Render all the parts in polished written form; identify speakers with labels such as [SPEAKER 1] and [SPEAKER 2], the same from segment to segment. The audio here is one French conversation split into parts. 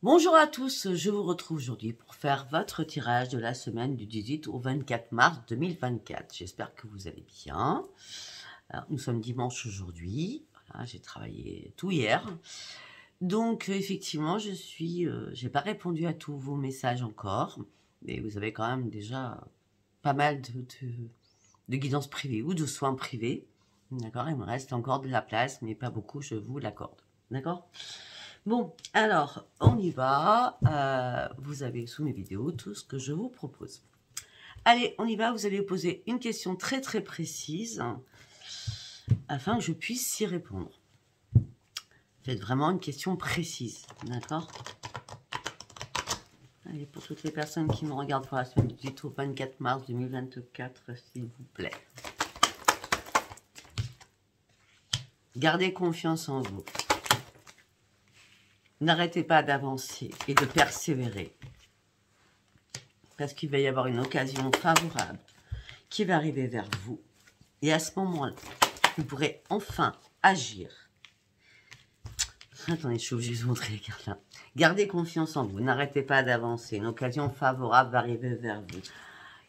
[SPEAKER 1] Bonjour à tous, je vous retrouve aujourd'hui pour faire votre tirage de la semaine du 18 au 24 mars 2024. J'espère que vous allez bien. Alors, nous sommes dimanche aujourd'hui. Voilà, j'ai travaillé tout hier. Donc, effectivement, j'ai pas répondu à tous vos messages encore. Mais vous avez quand même déjà pas mal de guidance privée ou de soins privés. D'accord, il me reste encore de la place, mais pas beaucoup, je vous l'accorde. D'accord? Bon, alors, on y va. Vous avez sous mes vidéos tout ce que je vous propose. Allez, on y va. Vous allez poser une question très très précise afin que je puisse y répondre. Faites vraiment une question précise, d'accord? Allez, pour toutes les personnes qui me regardent pour la semaine du 18 au 24 mars 2024, s'il vous plaît. Gardez confiance en vous. N'arrêtez pas d'avancer et de persévérer. Parce qu'il va y avoir une occasion favorable qui va arriver vers vous. Et à ce moment-là, vous pourrez enfin agir. Attendez, je suis obligée de vous montrer les cartes là. Gardez confiance en vous. N'arrêtez pas d'avancer. Une occasion favorable va arriver vers vous.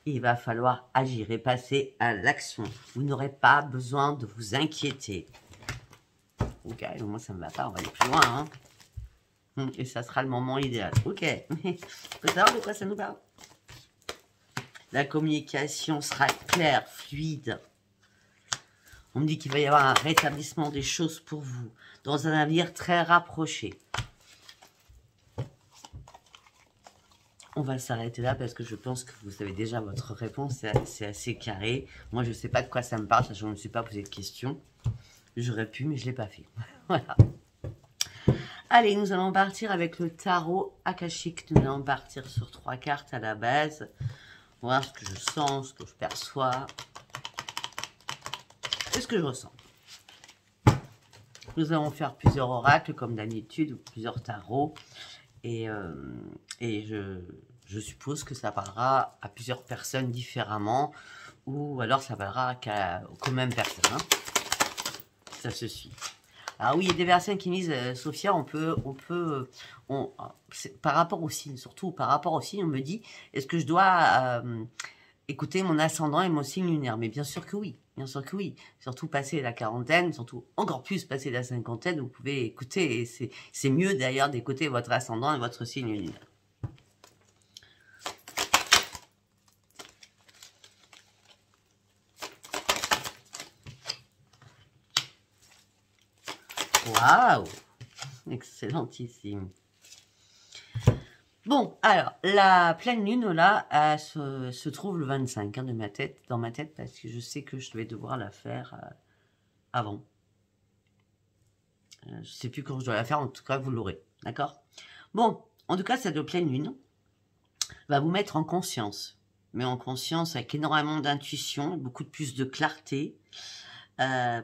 [SPEAKER 1] Il va falloir agir et passer à l'action. Vous n'aurez pas besoin de vous inquiéter. Ok, moi ça me va pas. On va aller plus loin. Hein. Et ça sera le moment idéal. Ok. Il faut savoir de quoi ça nous parle. La communication sera claire, fluide. On me dit qu'il va y avoir un rétablissement des choses pour vous dans un avenir très rapproché. On va s'arrêter là parce que je pense que vous avez déjà votre réponse. C'est assez carré. Moi, je ne sais pas de quoi ça me parle. Je ne me suis pas posé de questions. J'aurais pu, mais je ne l'ai pas fait. Voilà. Allez, nous allons partir avec le tarot akashique. Nous allons partir sur 3 cartes à la base. Voir ce que je sens, ce que je perçois. Et ce que je ressens. Nous allons faire plusieurs oracles comme d'habitude, ou plusieurs tarots. Et je suppose que ça parlera à plusieurs personnes différemment. Ou alors ça parlera qu'aux mêmes personnes. Hein. Ça se suit. Alors oui, il y a des personnes qui me disent, Sophia, par rapport au signe, surtout par rapport au signe, on me dit, est-ce que je dois écouter mon ascendant et mon signe lunaire? Mais bien sûr que oui, bien sûr que oui. Surtout passer la quarantaine, surtout encore plus passer la cinquantaine, vous pouvez écouter, et c'est mieux d'ailleurs d'écouter votre ascendant et votre signe lunaire. Waouh! Excellentissime. Bon, alors, la pleine lune, là, elle se trouve le 25 hein, dans ma tête, parce que je sais que je vais devoir la faire avant. Je ne sais plus quand je dois la faire, en tout cas, vous l'aurez, d'accord? Bon, en tout cas, cette pleine lune va vous mettre en conscience, mais en conscience avec énormément d'intuition, beaucoup plus de clarté,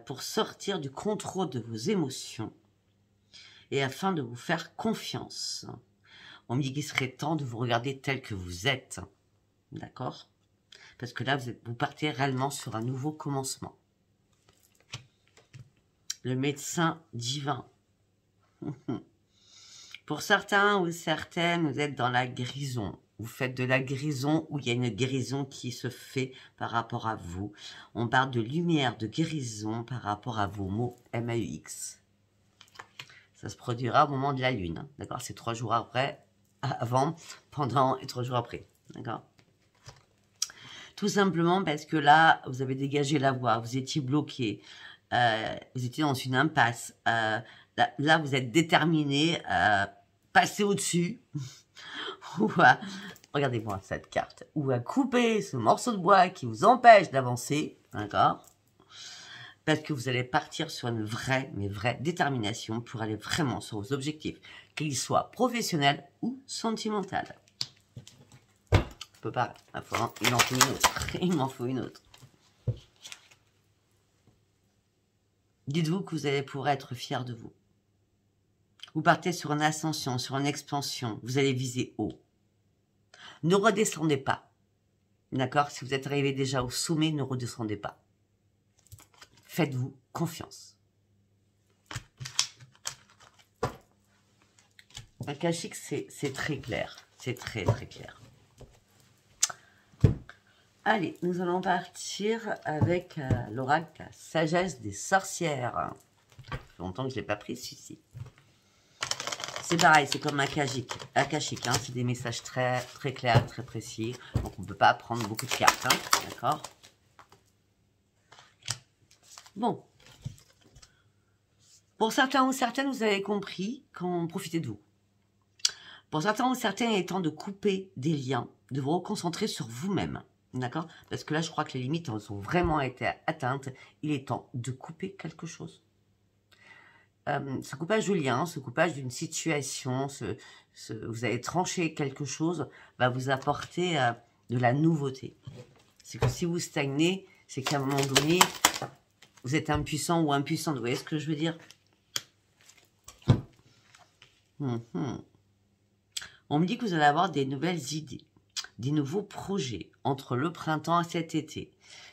[SPEAKER 1] pour sortir du contrôle de vos émotions et afin de vous faire confiance. On me dit qu'il serait temps de vous regarder tel que vous êtes, d'accord? Parce que là, vous partez réellement sur un nouveau commencement. Le médecin divin. Pour certains ou certaines, vous êtes dans la guérison. Vous faites de la guérison où il y a une guérison qui se fait par rapport à vous. On parle de lumière, de guérison par rapport à vos mots MAUX. Ça se produira au moment de la lune. Hein, d'accord? C'est 3 jours après, avant, pendant et 3 jours après. D'accord? Tout simplement parce que là, vous avez dégagé la voie. Vous étiez bloqué. Vous étiez dans une impasse. Là, vous êtes déterminé à passer au-dessus. Ou à, regardez-moi cette carte, ou à couper ce morceau de bois qui vous empêche d'avancer, d'accord? Parce que vous allez partir sur une vraie, mais vraie détermination pour aller vraiment sur vos objectifs, qu'ils soient professionnels ou sentimentaux. Je peux pas, il m'en faut une autre, il m'en faut une autre. Dites-vous que vous allez pouvoir être fier de vous. Vous partez sur une ascension, sur une expansion. Vous allez viser haut. Ne redescendez pas. D'accord? Si vous êtes arrivé déjà au sommet, ne redescendez pas. Faites-vous confiance. Akashique, c'est très clair. C'est très très clair. Allez, nous allons partir avec l'oracle sagesse des sorcières. Ça fait longtemps que je ne l'ai pas pris, celui-ci. C'est pareil, c'est comme akashique. Akashique, hein, c'est des messages très, très clairs, très précis. Donc, on ne peut pas prendre beaucoup de cartes, hein, d'accord? Bon. Pour certains ou certaines, vous avez compris qu'on profitait de vous. Pour certains ou certaines, il est temps de couper des liens, de vous reconcentrer sur vous-même. D'accord? Parce que là, je crois que les limites ont vraiment été atteintes. Il est temps de couper quelque chose. Ce coupage de lien, ce coupage d'une situation, vous avez tranché quelque chose, va vous apporter de la nouveauté. C'est que si vous stagnez, c'est qu'à un moment donné, vous êtes impuissant ou impuissante. Vous voyez ce que je veux dire? On me dit que vous allez avoir des nouvelles idées, des nouveaux projets entre le printemps et cet été.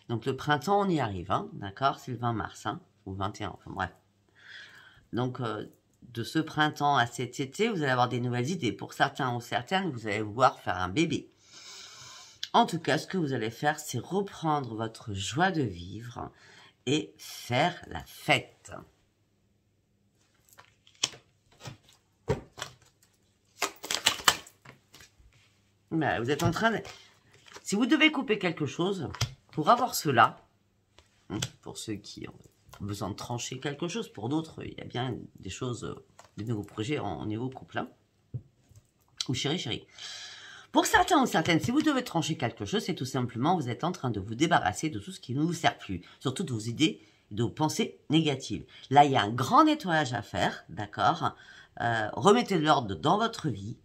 [SPEAKER 1] Donc le printemps, on y arrive, hein, d'accord? C'est le 20 mars, hein, ou 21, enfin bref. Donc de ce printemps à cet été, vous allez avoir des nouvelles idées. Pour certains ou certaines, vous allez vouloir faire un bébé. En tout cas, ce que vous allez faire, c'est reprendre votre joie de vivre et faire la fête. Bah, vous êtes en train de... Si vous devez couper quelque chose, pour avoir cela, pour ceux qui ont besoin de trancher quelque chose, pour d'autres, il y a bien des choses, des nouveaux projets en niveau couple, hein, ou chérie. Pour certains ou certaines, si vous devez trancher quelque chose, c'est tout simplement, vous êtes en train de vous débarrasser de tout ce qui ne vous sert plus, surtout de vos idées et de vos pensées négatives. Là, il y a un grand nettoyage à faire, d'accord? Remettez de l'ordre dans votre vie.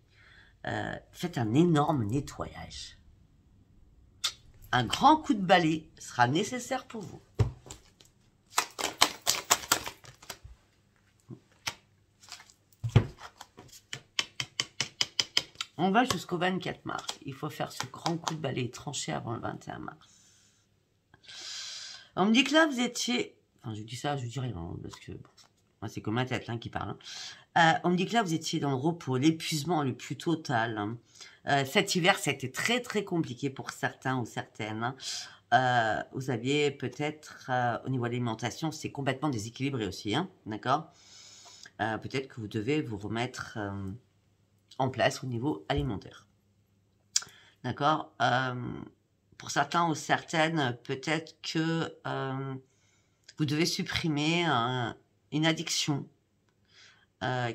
[SPEAKER 1] Faites un énorme nettoyage. Un grand coup de balai sera nécessaire pour vous. On va jusqu'au 24 mars. Il faut faire ce grand coup de balai tranché avant le 21 mars. On me dit que là, vous étiez... Enfin, je dis ça, je dis rien, parce que... Bon, moi, c'est comme ma tête hein, qui parle. On me dit que là, vous étiez dans le repos, l'épuisement le plus total. Cet hiver, c'était très, très compliqué pour certains ou certaines. Vous aviez peut-être, au niveau de l'alimentation, c'est complètement déséquilibré aussi, hein, d'accord? Peut-être que vous devez vous remettre en place au niveau alimentaire. D'accord? Pour certains ou certaines, peut-être que vous devez supprimer une addiction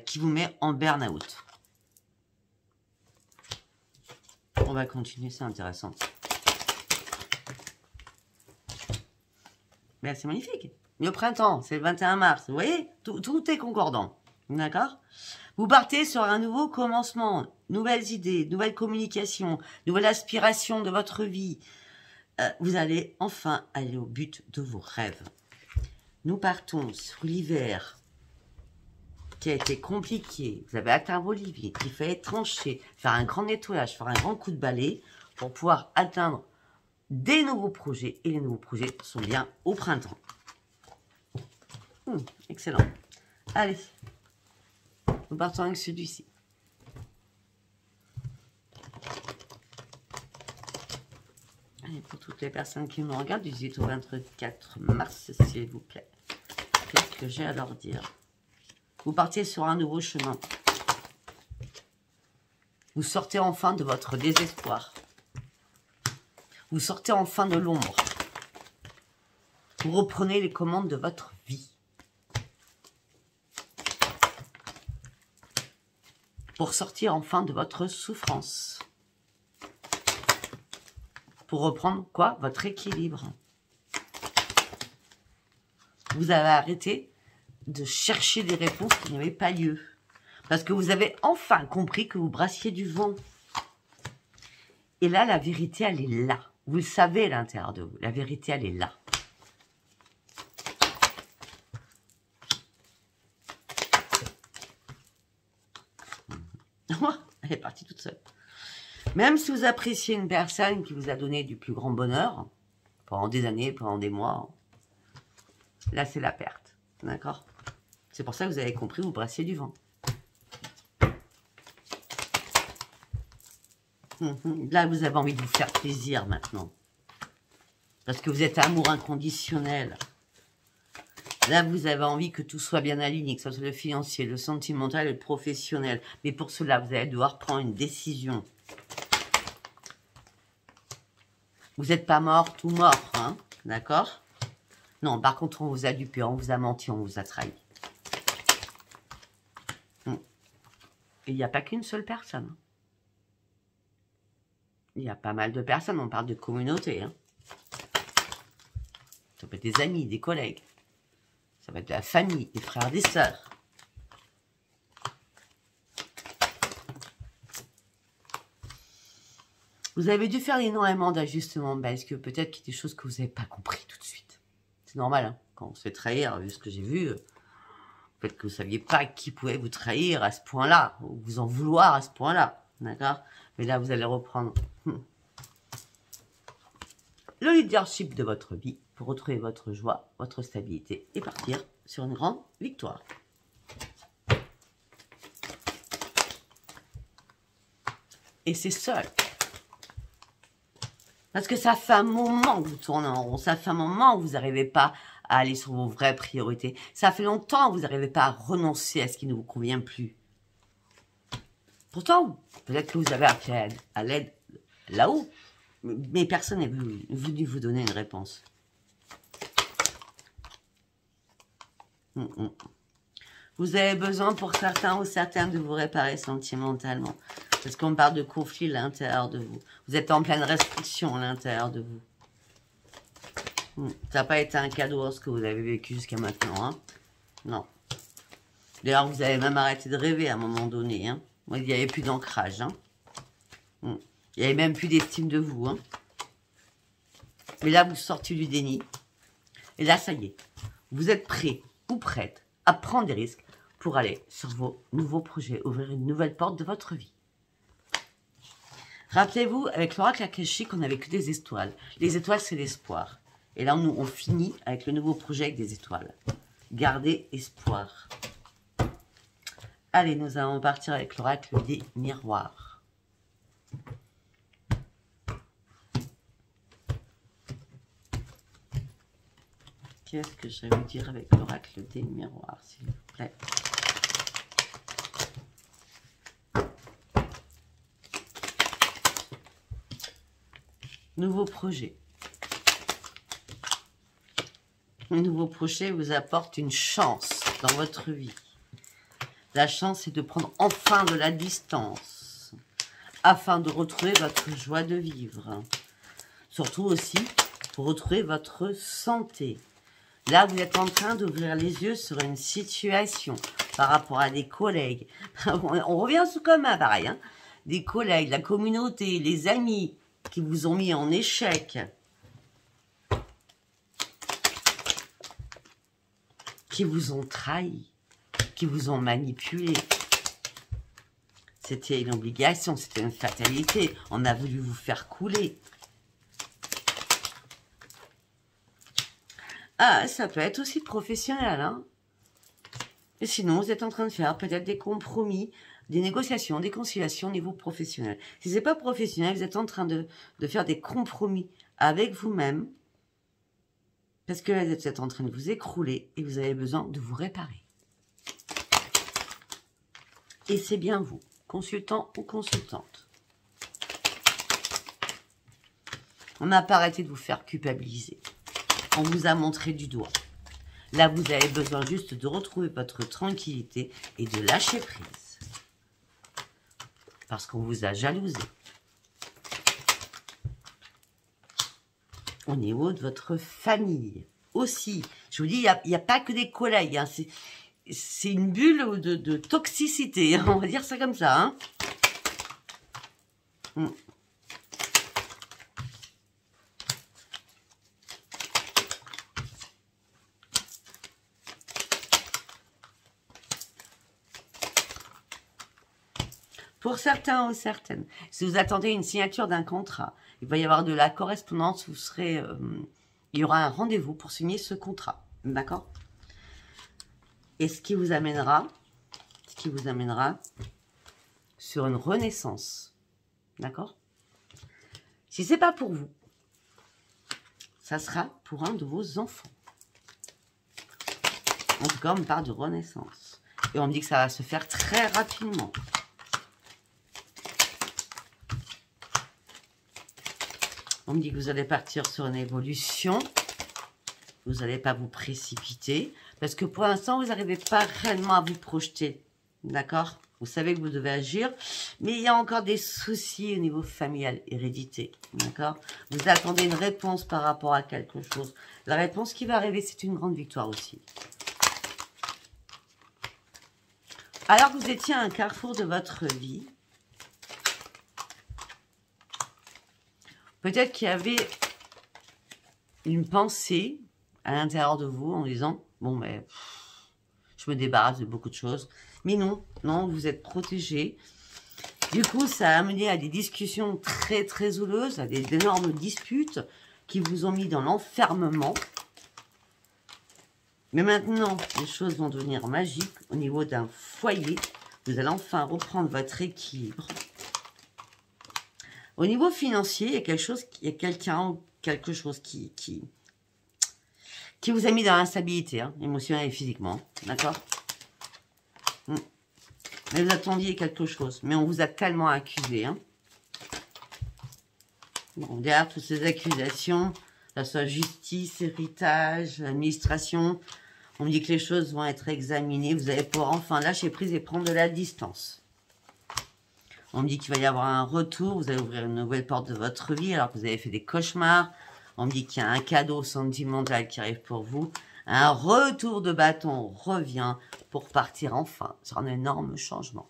[SPEAKER 1] qui vous met en burn-out. On va continuer, c'est intéressant. Ben, c'est magnifique. Mais au printemps, c'est le 21 mars, vous voyez, tout est concordant. D'accord? Vous partez sur un nouveau commencement, nouvelles idées, nouvelles communications, nouvelle aspiration de votre vie. Vous allez enfin aller au but de vos rêves. Nous partons sur l'hiver qui a été compliqué. Vous avez atteint vos limites, il fallait trancher, faire un grand nettoyage, faire un grand coup de balai pour pouvoir atteindre des nouveaux projets. Et les nouveaux projets sont bien au printemps. Excellent. Allez, nous partons avec celui-ci. Et pour toutes les personnes qui me regardent, du 18 au 24 mars, s'il vous plaît. Qu'est-ce que j'ai à leur dire? Vous partiez sur un nouveau chemin. Vous sortez enfin de votre désespoir. Vous sortez enfin de l'ombre. Vous reprenez les commandes de votre vie. Pour sortir enfin de votre souffrance. Pour reprendre quoi? Votre équilibre. Vous avez arrêté de chercher des réponses qui n'avaient pas lieu. Parce que vous avez enfin compris que vous brassiez du vent. Et là, la vérité, elle est là. Vous le savez à l'intérieur de vous. La vérité, elle est là. Elle est partie toute seule. Même si vous appréciez une personne qui vous a donné du plus grand bonheur, pendant des années, pendant des mois, là, c'est la perte. D'accord? C'est pour ça que vous avez compris, vous brassiez du vent. Là, vous avez envie de vous faire plaisir maintenant. Parce que vous êtes amour inconditionnel. Là, vous avez envie que tout soit bien aligné, que ce soit le financier, le sentimental et le professionnel. Mais pour cela, vous allez devoir prendre une décision. Vous n'êtes pas mort, tout mort, hein, d'accord? Non, par contre, on vous a dupé, on vous a menti, on vous a trahi. Et il n'y a pas qu'une seule personne. Il y a pas mal de personnes, on parle de communauté. Hein. Ça peut être des amis, des collègues. Ça va être de la famille, des frères, des sœurs. Vous avez dû faire énormément d'ajustements parce que peut-être qu'il y a des choses que vous n'avez pas compris tout de suite. C'est normal, hein. Quand on se fait trahir, vu ce que j'ai vu, peut-être que vous ne saviez pas qui pouvait vous trahir à ce point-là, ou vous en vouloir à ce point-là, d'accord? Mais là, vous allez reprendre le leadership de votre vie pour retrouver votre joie, votre stabilité et partir sur une grande victoire. Et c'est seul. Parce que ça fait un moment que vous tournez en rond. Ça fait un moment que vous n'arrivez pas à aller sur vos vraies priorités. Ça fait longtemps que vous n'arrivez pas à renoncer à ce qui ne vous convient plus. Pourtant, peut-être que vous avez appelé à l'aide là-haut. Mais personne n'est venu vous donner une réponse. Vous avez besoin pour certains ou certaines de vous réparer sentimentalement. Parce qu'on parle de conflit à l'intérieur de vous. Vous êtes en pleine restriction à l'intérieur de vous. Ça n'a pas été un cadeau ce que vous avez vécu jusqu'à maintenant. Hein. Non. D'ailleurs, vous avez même arrêté de rêver à un moment donné. Hein. Il n'y avait plus d'ancrage. Hein. Il n'y avait même plus d'estime de vous. Hein. Mais là, vous sortez du déni. Et là, ça y est. Vous êtes prêt ou prête à prendre des risques pour aller sur vos nouveaux projets, ouvrir une nouvelle porte de votre vie. Rappelez-vous, avec l'oracle akashique, on n'avait que des étoiles. Les étoiles, c'est l'espoir. Et là, on finit avec le nouveau projet avec des étoiles. Gardez espoir. Allez, nous allons partir avec l'oracle des miroirs. Qu'est-ce que je vais vous dire avec l'oracle des miroirs, s'il vous plaît? Nouveau projet. Un nouveau projet vous apporte une chance dans votre vie. La chance, c'est de prendre enfin de la distance afin de retrouver votre joie de vivre. Surtout aussi pour retrouver votre santé. Là, vous êtes en train d'ouvrir les yeux sur une situation par rapport à des collègues. On revient sous commun, pareil. Hein, des collègues, la communauté, les amis qui vous ont mis en échec. Qui vous ont trahi. Qui vous ont manipulé. C'était une obligation, c'était une fatalité. On a voulu vous faire couler. Ah, ça peut être aussi professionnel, hein. Et sinon, vous êtes en train de faire peut-être des compromis, des négociations, des conciliations au niveau professionnel. Si ce n'est pas professionnel, vous êtes en train de faire des compromis avec vous-même, parce que là, vous êtes en train de vous écrouler et vous avez besoin de vous réparer. Et c'est bien vous, consultant ou consultante. On n'a pas arrêté de vous faire culpabiliser. On vous a montré du doigt. Là, vous avez besoin juste de retrouver votre tranquillité et de lâcher prise. Parce qu'on vous a jalousé. Au niveau de votre famille aussi. Je vous dis, il n'y a pas que des collègues. Hein. C'est une bulle de toxicité. Hein. On va dire ça comme ça. Hein. Pour certains ou certaines, si vous attendez une signature d'un contrat, il va y avoir de la correspondance, vous serez, il y aura un rendez-vous pour signer ce contrat, d'accord? Et ce qui vous amènera sur une renaissance, d'accord? Si c'est pas pour vous, ça sera pour un de vos enfants. En tout cas, on me parle de renaissance. Et on me dit que ça va se faire très rapidement. On me dit que vous allez partir sur une évolution. Vous n'allez pas vous précipiter. Parce que pour l'instant, vous n'arrivez pas réellement à vous projeter. D'accord? Vous savez que vous devez agir. Mais il y a encore des soucis au niveau familial, hérédité. D'accord? Vous attendez une réponse par rapport à quelque chose. La réponse qui va arriver, c'est une grande victoire aussi. Alors que vous étiez à un carrefour de votre vie, peut-être qu'il y avait une pensée à l'intérieur de vous en disant, bon, mais je me débarrasse de beaucoup de choses. Mais non, non, vous êtes protégé. Du coup, ça a amené à des discussions très, très houleuses, à des énormes disputes qui vous ont mis dans l'enfermement. Mais maintenant, les choses vont devenir magiques au niveau d'un foyer. Vous allez enfin reprendre votre équilibre. Au niveau financier, il y a quelque chose, il y a quelqu'un, quelque chose qui vous a mis dans l'instabilité, hein, émotionnelle et physiquement, d'accord? Mais vous attendiez quelque chose, mais on vous a tellement accusé, hein. Bon, derrière toutes ces accusations, que ce soit justice, héritage, administration, on me dit que les choses vont être examinées. Vous allez pouvoir enfin lâcher prise et prendre de la distance. On me dit qu'il va y avoir un retour. Vous allez ouvrir une nouvelle porte de votre vie alors que vous avez fait des cauchemars. On me dit qu'il y a un cadeau sentimental qui arrive pour vous. Un retour de bâton revient pour partir enfin sur un énorme changement.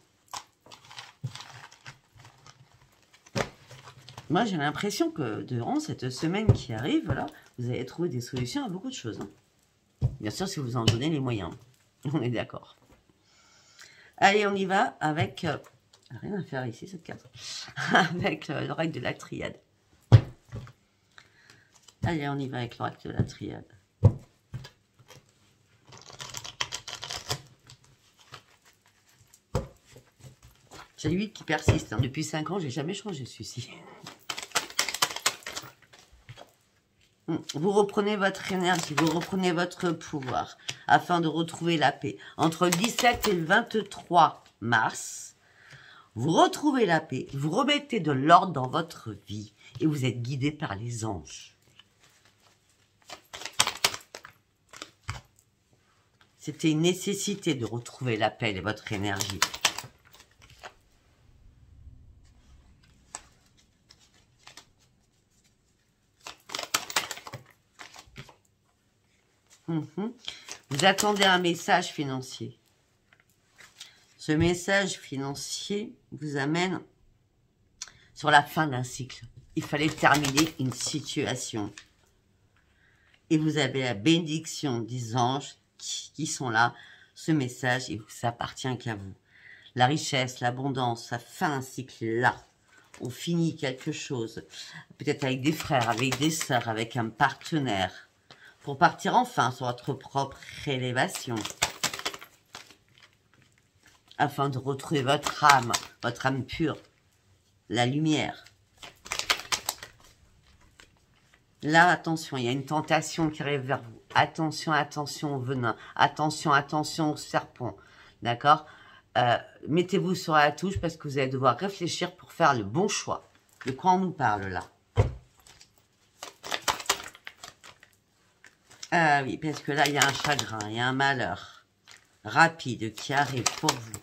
[SPEAKER 1] Moi, j'ai l'impression que durant cette semaine qui arrive, là, vous allez trouver des solutions à beaucoup de choses, hein. Bien sûr, si vous en donnez les moyens. On est d'accord. Allez, on y va avec... rien à faire ici, cette carte. Avec l'oracle de la triade. Allez, on y va avec l'oracle de la triade. J'ai 8 qui persiste. Hein. Depuis 5 ans, j'ai jamais changé celui-ci. Vous reprenez votre énergie, vous reprenez votre pouvoir afin de retrouver la paix. Entre le 17 et le 23 mars, vous retrouvez la paix, vous remettez de l'ordre dans votre vie et vous êtes guidé par les anges. C'était une nécessité de retrouver la paix et votre énergie. Vous attendez un message financier. Ce message financier vous amène sur la fin d'un cycle. Il fallait terminer une situation. Et vous avez la bénédiction des anges qui sont là. Ce message, il vous appartient qu'à vous. La richesse, l'abondance, la fin d'un cycle là. On finit quelque chose. Peut-être avec des frères, avec des sœurs, avec un partenaire. Pour partir enfin sur votre propre élévation. Afin de retrouver votre âme pure, la lumière. Là, attention, il y a une tentation qui arrive vers vous. Attention, attention au venin. Attention, attention au serpent. D'accord? Mettez-vous sur la touche parce que vous allez devoir réfléchir pour faire le bon choix. De quoi on nous parle là? Ah oui, parce que là, il y a un chagrin, il y a un malheur rapide qui arrive pour vous,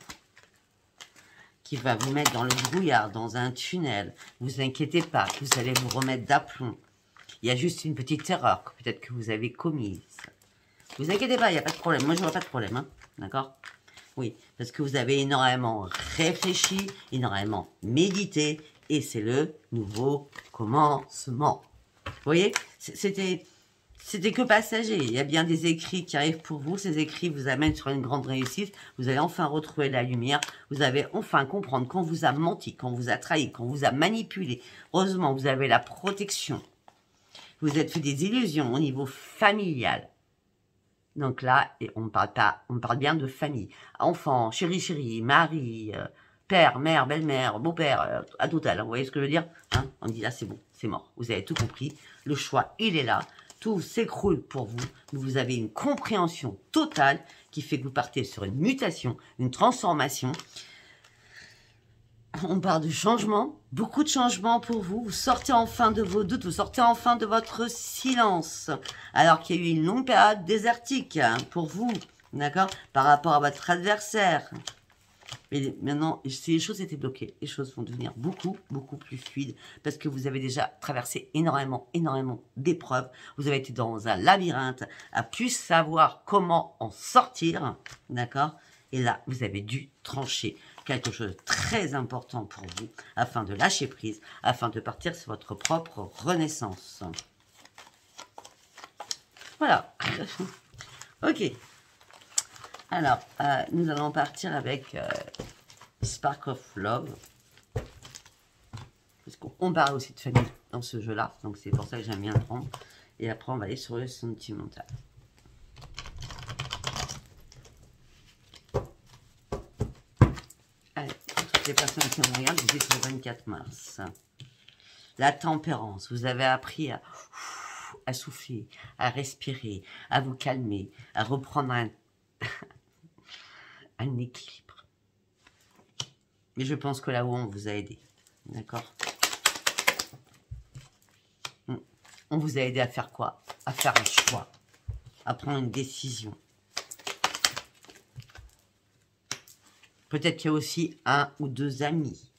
[SPEAKER 1] qui va vous mettre dans le brouillard, dans un tunnel. Vous inquiétez pas, vous allez vous remettre d'aplomb. Il y a juste une petite erreur que peut-être que vous avez commise. Vous inquiétez pas, il n'y a pas de problème. Moi, je vois pas de problème, hein. D'accord? Oui, parce que vous avez énormément réfléchi, énormément médité, et c'est le nouveau commencement. Vous voyez? C'était que passager. Il y a bien des écrits qui arrivent pour vous. Ces écrits vous amènent sur une grande réussite. Vous allez enfin retrouver la lumière. Vous allez enfin comprendre qu'on vous a menti, qu'on vous a trahi, qu'on vous a manipulé. Heureusement, vous avez la protection. Vous êtes fait des illusions au niveau familial. Donc là, on parle bien de famille. Enfants, chéri, mari, père, mère, belle-mère, beau-père, à total, hein, vous voyez ce que je veux dire, hein? On dit là, c'est bon, c'est mort, vous avez tout compris, le choix, il est là, tout s'écroule pour vous, vous avez une compréhension totale qui fait que vous partez sur une mutation, une transformation. On parle de changement, beaucoup de changements pour vous. Vous sortez enfin de vos doutes, vous sortez enfin de votre silence. Alors qu'il y a eu une longue période désertique hein, pour vous, d'accord, par rapport à votre adversaire. Et maintenant, si les choses étaient bloquées, les choses vont devenir beaucoup, beaucoup plus fluides parce que vous avez déjà traversé énormément d'épreuves. Vous avez été dans un labyrinthe à plus savoir comment en sortir, d'accord? Et là, vous avez dû trancher quelque chose de très important pour vous afin de lâcher prise, afin de partir sur votre propre renaissance. Voilà. Ok. Alors, nous allons partir avec Spark of Love. Parce qu'on parle aussi de famille dans ce jeu-là. Donc, c'est pour ça que j'aime bien le prendre. Et après, on va aller sur le sentimental. Allez, pour toutes les personnes qui me regardent, vous êtes le 24 mars. La tempérance. Vous avez appris à souffler, à respirer, à vous calmer, à reprendre un équilibre. Mais je pense que là-haut, on vous a aidé. D'accord? On vous a aidé à faire quoi? À faire un choix. À prendre une décision. Peut-être qu'il y a aussi un ou deux amis.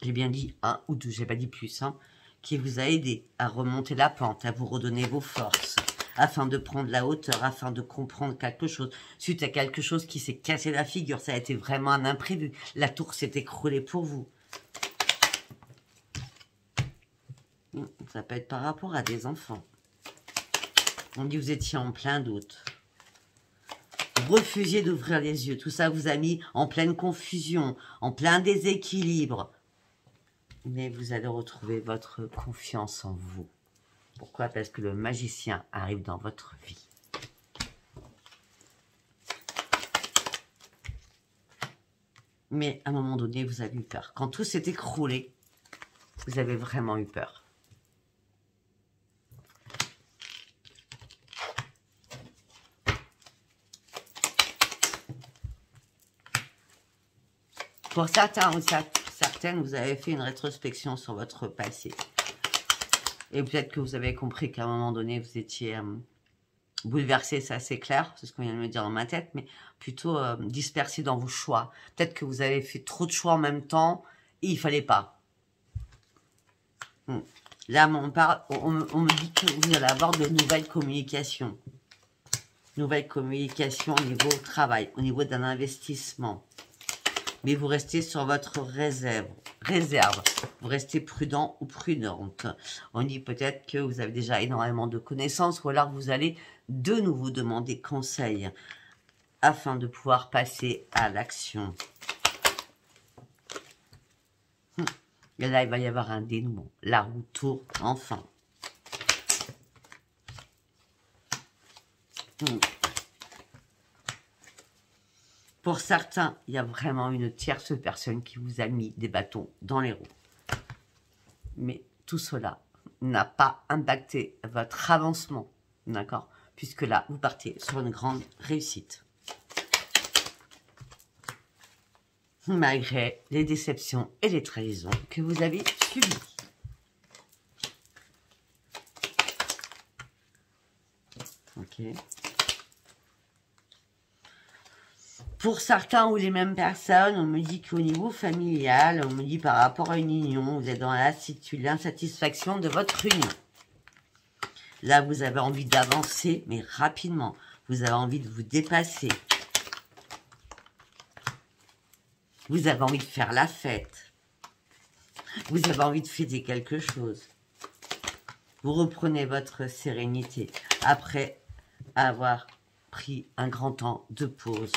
[SPEAKER 1] J'ai bien dit un ou deux, j'ai pas dit plus, hein, qui vous a aidé à remonter la pente, à vous redonner vos forces, afin de prendre la hauteur, afin de comprendre quelque chose. Suite à quelque chose qui s'est cassé la figure, ça a été vraiment un imprévu. La tour s'est écroulée pour vous. Ça peut être par rapport à des enfants. On dit que vous étiez en plein doute. Vous refusiez d'ouvrir les yeux. Tout ça vous a mis en pleine confusion, en plein déséquilibre. Mais vous allez retrouver votre confiance en vous. Pourquoi? Parce que le magicien arrive dans votre vie. Mais à un moment donné, vous avez eu peur. Quand tout s'est écroulé, vous avez vraiment eu peur. Pour certains ou certaines, vous avez fait une rétrospection sur votre passé. Et peut-être que vous avez compris qu'à un moment donné, vous étiez bouleversé, c'est assez clair, c'est ce qu'on vient de me dire dans ma tête, mais plutôt dispersé dans vos choix. Peut-être que vous avez fait trop de choix en même temps et il fallait pas. Là, on me dit que vous allez avoir de nouvelles communications. Nouvelles communications au niveau travail, au niveau d'un investissement. Mais vous restez sur votre réserve. Vous restez prudent ou prudente. On dit peut-être que vous avez déjà énormément de connaissances ou alors vous allez de nouveau demander conseil afin de pouvoir passer à l'action. Et là, il va y avoir un dénouement. La roue tourne enfin. Pour certains, il y a vraiment une tierce personne qui vous a mis des bâtons dans les roues. Mais tout cela n'a pas impacté votre avancement, d'accord? Puisque là, vous partez sur une grande réussite. Malgré les déceptions et les trahisons que vous avez subies. Ok. Pour certains ou les mêmes personnes, on me dit qu'au niveau familial, on me dit par rapport à une union, vous êtes dans l'insatisfaction de votre union. Là, vous avez envie d'avancer, mais rapidement. Vous avez envie de vous dépasser. Vous avez envie de faire la fête. Vous avez envie de fêter quelque chose. Vous reprenez votre sérénité après avoir pris un grand temps de pause.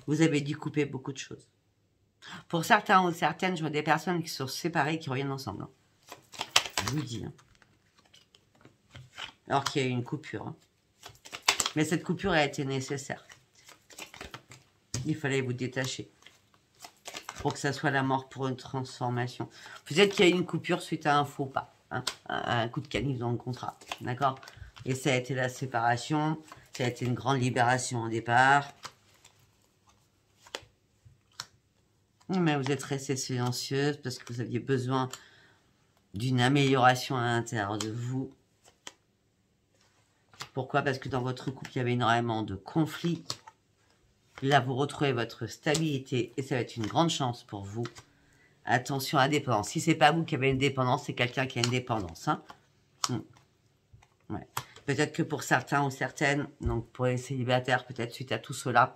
[SPEAKER 1] Vous avez dû couper beaucoup de choses. Pour certains ou certaines, je vois des personnes qui sont séparées et qui reviennent ensemble. Hein. Je vous dis. Hein. Alors qu'il y a eu une coupure. Hein. Mais cette coupure a été nécessaire. Il fallait vous détacher. Pour que ça soit la mort pour une transformation. Peut-être qu'il y a eu une coupure suite à un faux pas. Hein, un coup de canif dans le contrat. D'accord? Et ça a été la séparation. Ça a été une grande libération au départ. Mais vous êtes restée silencieuse parce que vous aviez besoin d'une amélioration à l'intérieur de vous. Pourquoi? Parce que dans votre couple, il y avait énormément de conflits. Là, vous retrouvez votre stabilité et ça va être une grande chance pour vous. Attention à la dépendance. Si c'est pas vous qui avez une dépendance, c'est quelqu'un qui a une dépendance. Hein. Ouais. Peut-être que pour certains ou certaines, donc pour les célibataires, peut-être suite à tout cela,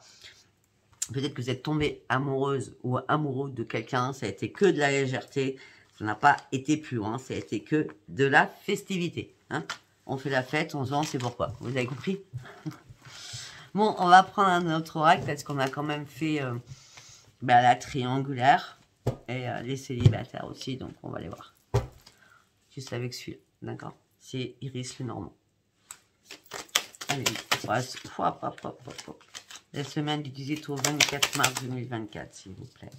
[SPEAKER 1] peut-être que vous êtes tombé amoureuse ou amoureux de quelqu'un, ça a été que de la légèreté, ça n'a pas été plus loin, ça a été que de la festivité. Hein. On fait la fête, on se vend, c'est pourquoi. Vous avez compris? Bon, on va prendre un autre oracle parce qu'on a quand même fait la triangulaire et les célibataires aussi, donc on va les voir. Juste avec celui-là, d'accord? C'est Iris Lenormand. Allez, la semaine du 18 au 24 mars 2024, s'il vous plaît.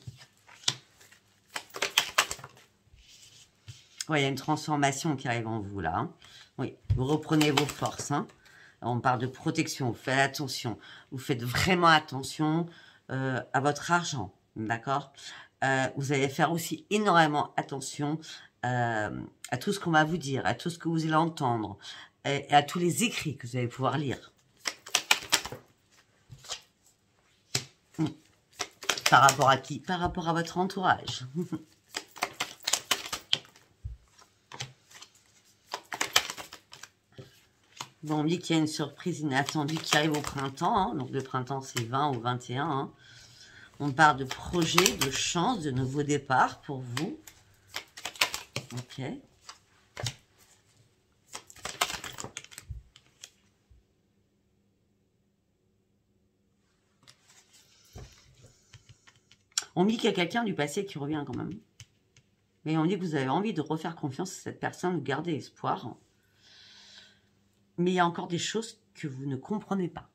[SPEAKER 1] Oui, il y a une transformation qui arrive en vous, là. Hein. Oui, vous reprenez vos forces. Hein. On parle de protection, vous faites attention. Vous faites vraiment attention à votre argent, d'accord? Vous allez faire aussi énormément attention à tout ce qu'on va vous dire, à tout ce que vous allez entendre, et à tous les écrits que vous allez pouvoir lire. Par rapport à qui? Par rapport à votre entourage. Bon, on dit qu'il y a une surprise inattendue qui arrive au printemps. Hein. Donc le printemps, c'est 20 ou 21. Hein. On parle de projets, de chances, de nouveaux départs pour vous. Ok. On dit qu'il y a quelqu'un du passé qui revient quand même. Mais on dit que vous avez envie de refaire confiance à cette personne, de garder espoir. Mais il y a encore des choses que vous ne comprenez pas.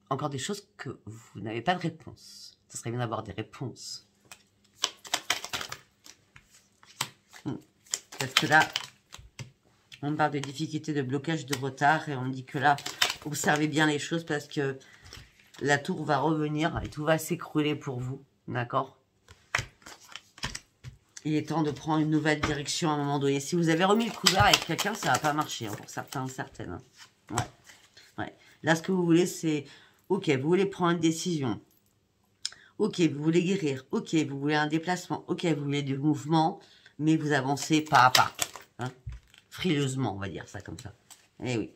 [SPEAKER 1] Encore des choses que vous n'avez pas de réponse. Ce serait bien d'avoir des réponses. Parce que là, on parle de difficultés, de blocage, de retard. Et on dit que là, observez bien les choses parce que la tour va revenir et tout va s'écrouler pour vous. D'accord? Il est temps de prendre une nouvelle direction à un moment donné. Si vous avez remis le couvert avec quelqu'un, ça va pas marcher. Hein, pour certains ou certaines. Hein. Ouais. Ouais. Là, ce que vous voulez, c'est... Ok, vous voulez prendre une décision. Ok, vous voulez guérir. Ok, vous voulez un déplacement. Ok, vous voulez du mouvement. Mais vous avancez pas à pas. Hein, frileusement, on va dire ça comme ça. Eh oui.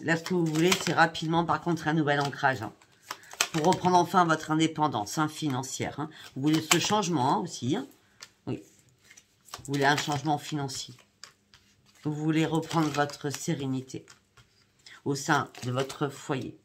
[SPEAKER 1] Là, ce que vous voulez, c'est rapidement, par contre, un nouvel ancrage. Hein, pour reprendre enfin votre indépendance financière. Hein. Vous voulez ce changement aussi. Hein. Oui. Vous voulez un changement financier. Vous voulez reprendre votre sérénité au sein de votre foyer.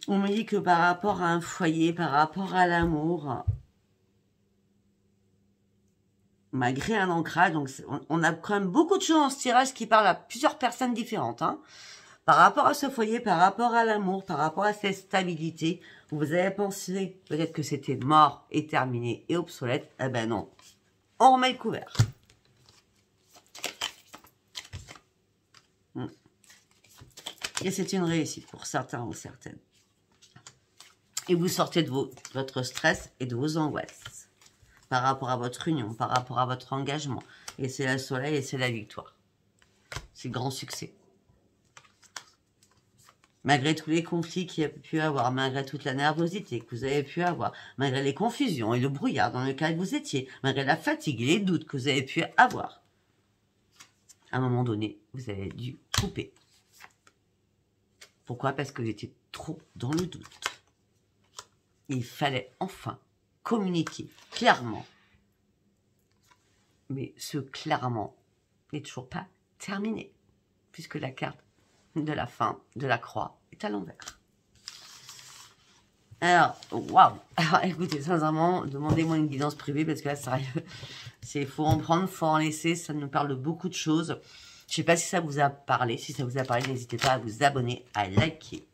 [SPEAKER 1] On me dit que par rapport à un foyer, par rapport à l'amour, malgré un ancrage, donc on a quand même beaucoup de choses dans ce tirage qui parlent à plusieurs personnes différentes. Hein. Par rapport à ce foyer, par rapport à l'amour, par rapport à cette stabilité, vous avez pensé peut-être que c'était mort et terminé et obsolète. Eh ben non, on remet le couvert. Et c'est une réussite pour certains ou certaines. Et vous sortez de votre stress et de vos angoisses par rapport à votre union, par rapport à votre engagement. Et c'est le soleil et c'est la victoire. C'est le grand succès. Malgré tous les conflits qu'il y a pu avoir, malgré toute la nervosité que vous avez pu avoir, malgré les confusions et le brouillard dans lequel vous étiez, malgré la fatigue et les doutes que vous avez pu avoir, à un moment donné, vous avez dû couper. Pourquoi? Parce que vous étiez trop dans le doute. Il fallait enfin communiquer clairement. Mais ce clairement n'est toujours pas terminé, puisque la carte de la fin de la croix est à l'envers. Alors, waouh. Alors, écoutez, sincèrement, demandez-moi une guidance privée parce que là, sérieux, c'est faut en prendre, faut en laisser. Ça nous parle de beaucoup de choses. Je sais pas si ça vous a parlé. Si ça vous a parlé, n'hésitez pas à vous abonner, à liker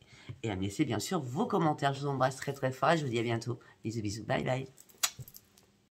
[SPEAKER 1] et à me laisser bien sûr vos commentaires. Je vous embrasse très très fort et je vous dis à bientôt. Bisous bisous, bye bye.